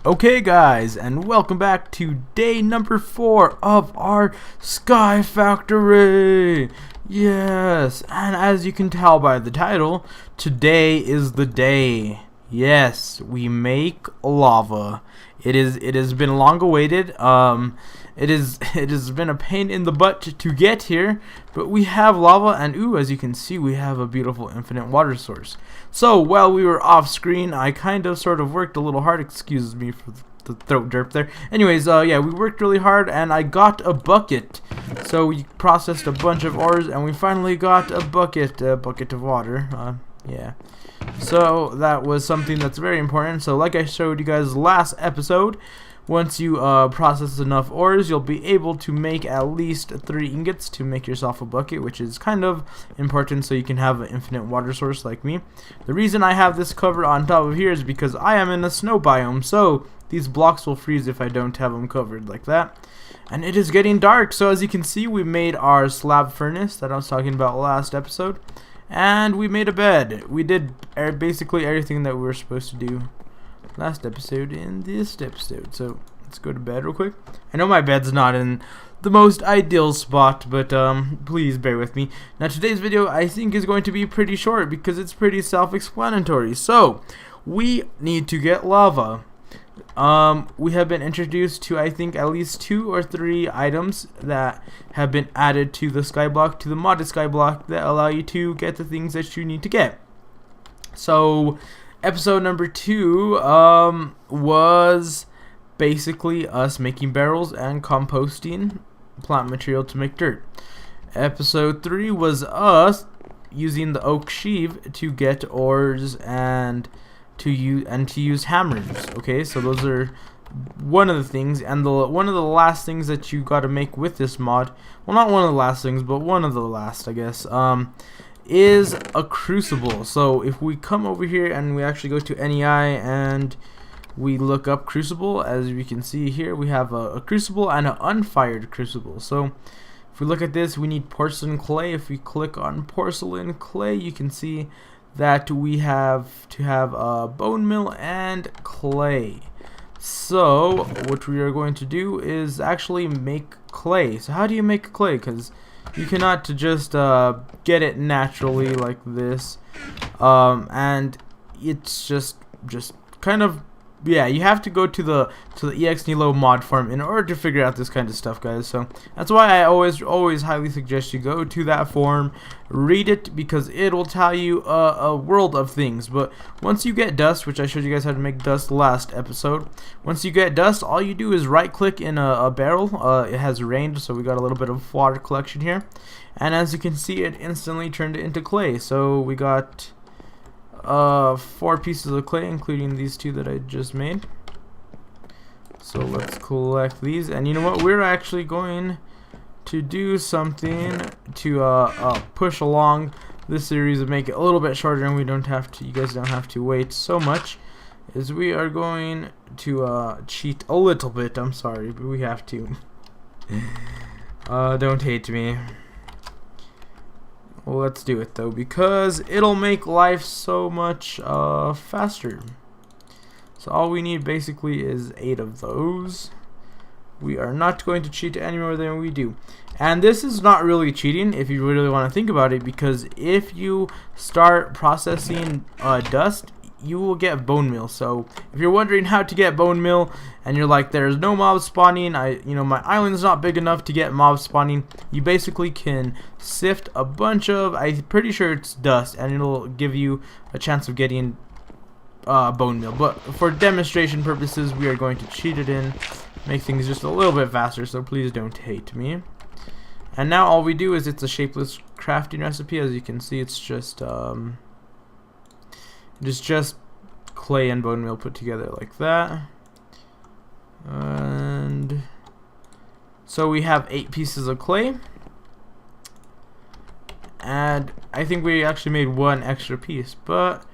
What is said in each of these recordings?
Okay guys, and welcome back to day number 4 of our Sky Factory. Yes, and as you can tell by the title, today is the day. Yes, we make lava. It has been long awaited. It has been a pain in the butt to get here, but we have lava, and ooh, as you can see, we have a beautiful infinite water source. So while we were off screen, I kind of sort of worked a little hard. Excuse me for the throat derp there. Anyways, yeah, we worked really hard, and I got a bucket. So we processed a bunch of ores, and we finally got a bucket of water. Yeah. So that was something that's very important. So like I showed you guys last episode, once you process enough ores, you'll be able to make at least 3 ingots to make yourself a bucket, which is kind of important so you can have an infinite water source like me. The reason I have this covered on top of here is because I am in a snow biome, so these blocks will freeze if I don't have them covered like that. And it is getting dark, so as you can see, we made our slab furnace that I was talking about last episode. And we made a bed. We did basically everything that we were supposed to do last episode in this episode. So let's go to bed real quick. I know my bed's not in the most ideal spot, but please bear with me. Now today's video I think is going to be pretty short because it's pretty self-explanatory. So we need to get lava. We have been introduced to, I think, at least 2 or 3 items that have been added to the skyblock, to the modded skyblock, that allow you to get the things that you need to get. So episode number 2 was basically us making barrels and composting plant material to make dirt. Episode 3 was us using the oak sheave to get ores and to use hammers. Okay, so those are one of the things, and one of the last things that you got to make with this mod, well, not one of the last things, but one of the last, I guess, is a crucible. So if we come over here and we actually go to NEI and we look up crucible, as we can see here, we have a crucible and an unfired crucible. So if we look at this, we need porcelain clay. If we click on porcelain clay, you can see that we have to have a bone mill and clay. So what we are going to do is actually make clay. So how do you make clay? Because you cannot just get it naturally like this, and it's just kind of, yeah, you have to go to the EX Nilo mod farm in order to figure out this kind of stuff, guys. So that's why I always highly suggest you go to that forum, read it, because it will tell you a world of things. But once you get dust, which I showed you guys how to make dust last episode, once you get dust, all you do is right click in a barrel. It has rained, so we got a little bit of water collection here, and as you can see, it instantly turned it into clay. So we got 4 pieces of clay, including these 2 that I just made. So let's collect these, and you know what, we're actually going to do something to push along this series and make it a little bit shorter, and you guys don't have to wait so much, is we are going to cheat a little bit. I'm sorry, but we have to. Don't hate me. Well, let's do it though, because it'll make life so much faster. So all we need basically is 8 of those. We are not going to cheat any more than we do. And this is not really cheating if you really want to think about it, because if you start processing dust, you will get bone meal. So if you're wondering how to get bone meal and you're like, there's no mob spawning, my island's not big enough to get mob spawning, you basically can sift a bunch of, I'm pretty sure it's dust, and it'll give you a chance of getting bone meal. But for demonstration purposes, we are going to cheat it in, make things just a little bit faster, so please don't hate me. And now all we do is, it's a shapeless crafting recipe. As you can see, it's just clay and bone meal put together like that. And so we have 8 pieces of clay, and I think we actually made 1 extra piece, but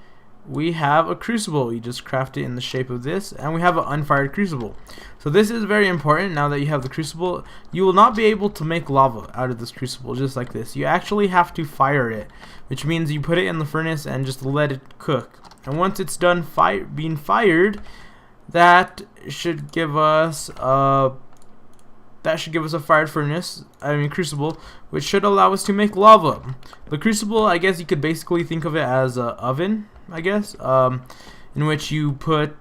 we have a crucible. You just craft it in the shape of this, and we have an unfired crucible. So this is very important. Now that you have the crucible, you will not be able to make lava out of this crucible just like this. You actually have to fire it, which means you put it in the furnace and just let it cook. And once it's done being fired, that should give us a fire furnace, crucible, which should allow us to make lava. The crucible, I guess you could basically think of it as an oven, I guess, in which you put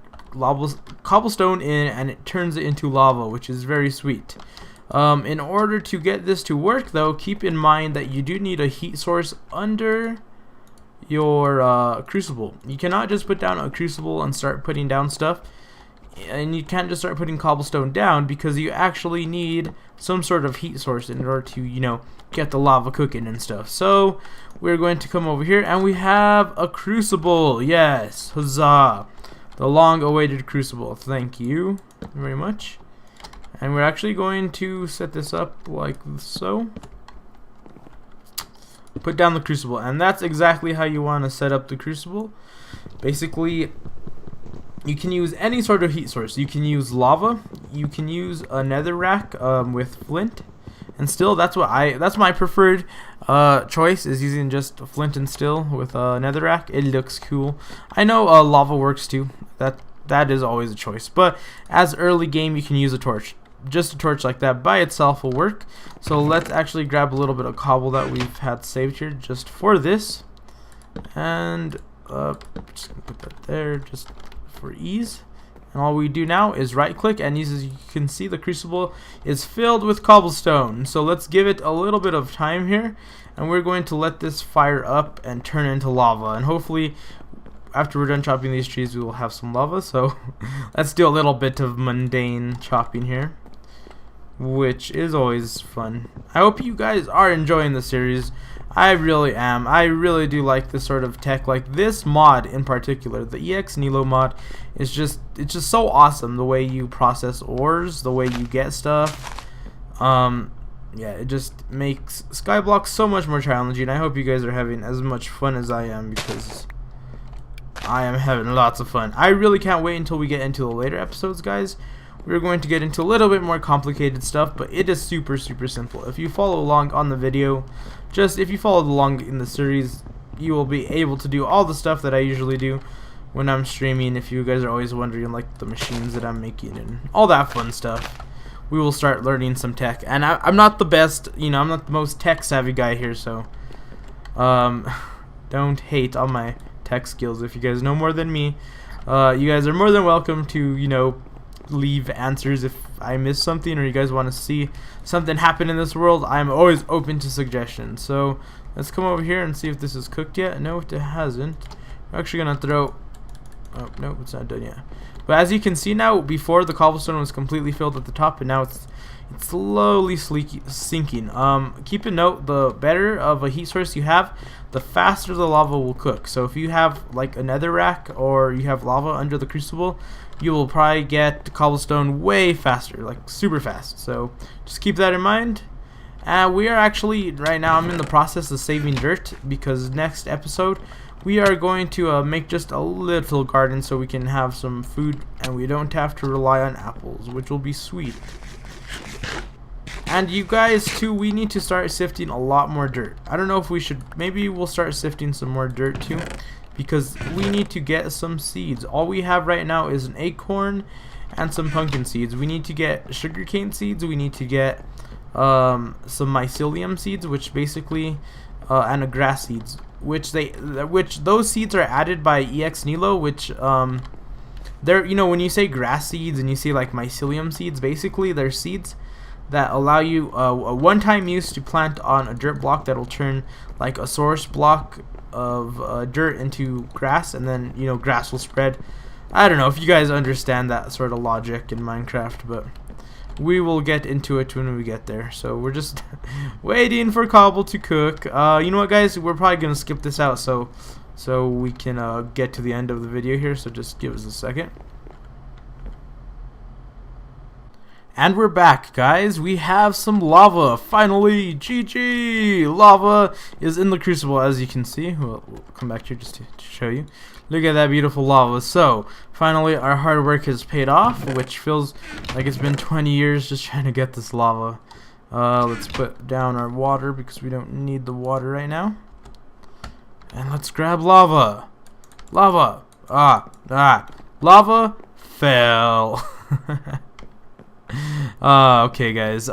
cobblestone in and it turns it into lava, which is very sweet. In order to get this to work though, keep in mind that you do need a heat source under your crucible. You cannot just put down a crucible and start putting down stuff, and you can't just start putting cobblestone down, because you actually need some sort of heat source in order to, you know, get the lava cooking and stuff. So we're going to come over here and we have a crucible. Yes, huzzah, the long awaited crucible. Thank you very much. And we're actually going to set this up like so. Put down the crucible, and that's exactly how you want to set up the crucible. Basically, you can use any sort of heat source. You can use lava. You can use a netherrack with flint and steel. That's my preferred choice, is using just flint and steel with a netherrack. It looks cool. I know lava works too. That is always a choice. But as early game, you can use a torch. Just a torch like that by itself will work. So let's actually grab a little bit of cobble that we've had saved here just for this, and just gonna put that there just for ease. And all we do now is right click, and as you can see, the crucible is filled with cobblestone. So let's give it a little bit of time here, and we're going to let this fire up and turn into lava, and hopefully after we're done chopping these trees we will have some lava. So let's do a little bit of mundane chopping here, which is always fun. I hope you guys are enjoying the series. I really am. I really do like this sort of tech. Like this mod in particular, the EX Nilo mod, is just so awesome. The way you process ores, the way you get stuff. Yeah, it just makes Skyblock so much more challenging. I hope you guys are having as much fun as I am, because I am having lots of fun. I really can't wait until we get into the later episodes, guys. We're going to get into a little bit more complicated stuff, but it is super simple. If you follow along on the video, if you follow along in the series, you will be able to do all the stuff that I usually do when I'm streaming. If you guys are always wondering like the machines that I'm making and all that fun stuff, we will start learning some tech. And I'm not the best, you know, I'm not the most tech savvy guy here, so don't hate on my tech skills. If you guys know more than me, you guys are more than welcome to, you know, leave answers if I miss something, or you guys want to see something happen in this world. I'm always open to suggestions. So let's come over here and see if this is cooked yet. No, it hasn't. We're actually gonna throw, oh no, it's not done yet. But as you can see now, before the cobblestone was completely filled at the top, and now it's slowly sinking. Keep a note, the better of a heat source you have, the faster the lava will cook. So if you have like a netherrack or you have lava under the crucible, you will probably get cobblestone way faster, like super fast. So just keep that in mind. We are actually, right now I'm in the process of saving dirt, because next episode we are going to make just a little garden so we can have some food and we don't have to rely on apples, which will be sweet. And you guys too, we need to start sifting a lot more dirt. I don't know if we should, maybe we'll start sifting some more dirt too, because we need to get some seeds. All we have right now is an acorn and some pumpkin seeds. We need to get sugarcane seeds. We need to get some mycelium seeds, which basically and a grass seeds, which those seeds are added by EX Nilo, which they're, you know, when you say grass seeds and you say like mycelium seeds, basically they're seeds that allow you a one-time use to plant on a dirt block that will turn like a source block of dirt into grass, and then, you know, grass will spread. I don't know if you guys understand that sort of logic in Minecraft, but we will get into it when we get there. So we're just waiting for cobble to cook. You know what, guys, we're probably gonna skip this out so we can get to the end of the video here, so just give us a second. And we're back, guys. We have some lava. Finally, GG! Lava is in the crucible, as you can see. We'll come back here just to show you. Look at that beautiful lava. So, finally, our hard work has paid off, which feels like it's been 20 years just trying to get this lava. Let's put down our water because we don't need the water right now. And let's grab lava. Lava. Lava Fell. Okay, guys.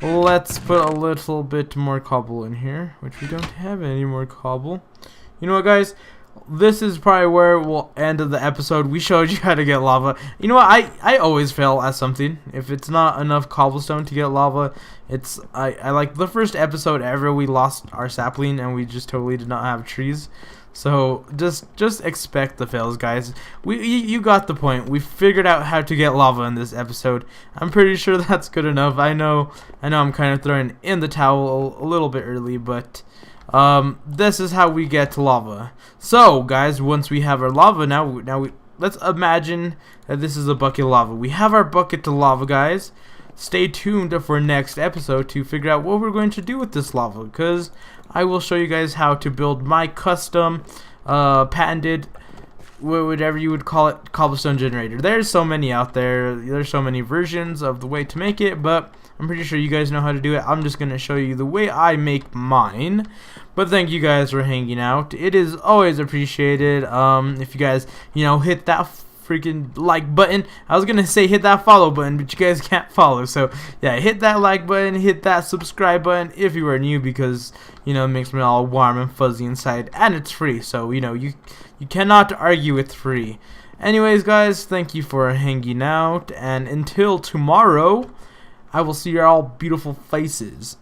Let's put a little bit more cobble in here, which we don't have any more cobble. You know what, guys? This is probably where we'll end of the episode. We showed you how to get lava. You know what? I always fail at something. If it's not enough cobblestone to get lava, I like the first episode ever. We lost our sapling and we just totally did not have trees. So just expect the fails, guys. You got the point. We figured out how to get lava in this episode. I'm pretty sure that's good enough. I know I'm kind of throwing in the towel a little bit early, but this is how we get to lava. So, guys, once we have our lava, now let's imagine that this is a bucket of lava. We have our bucket of lava, guys. Stay tuned for next episode to figure out what we're going to do with this lava, because I will show you guys how to build my custom, patented, whatever you would call it, cobblestone generator. There's so many out there. There's so many versions of the way to make it, but I'm pretty sure you guys know how to do it. I'm just going to show you the way I make mine. But thank you guys for hanging out. It is always appreciated. If you guys, hit that freaking like button. I was gonna say hit that follow button, but you guys can't follow, so yeah, hit that like button, hit that subscribe button if you are new, because it makes me all warm and fuzzy inside, and it's free, so you cannot argue it's free. Anyways, guys, thank you for hanging out, and until tomorrow, I will see your all beautiful faces.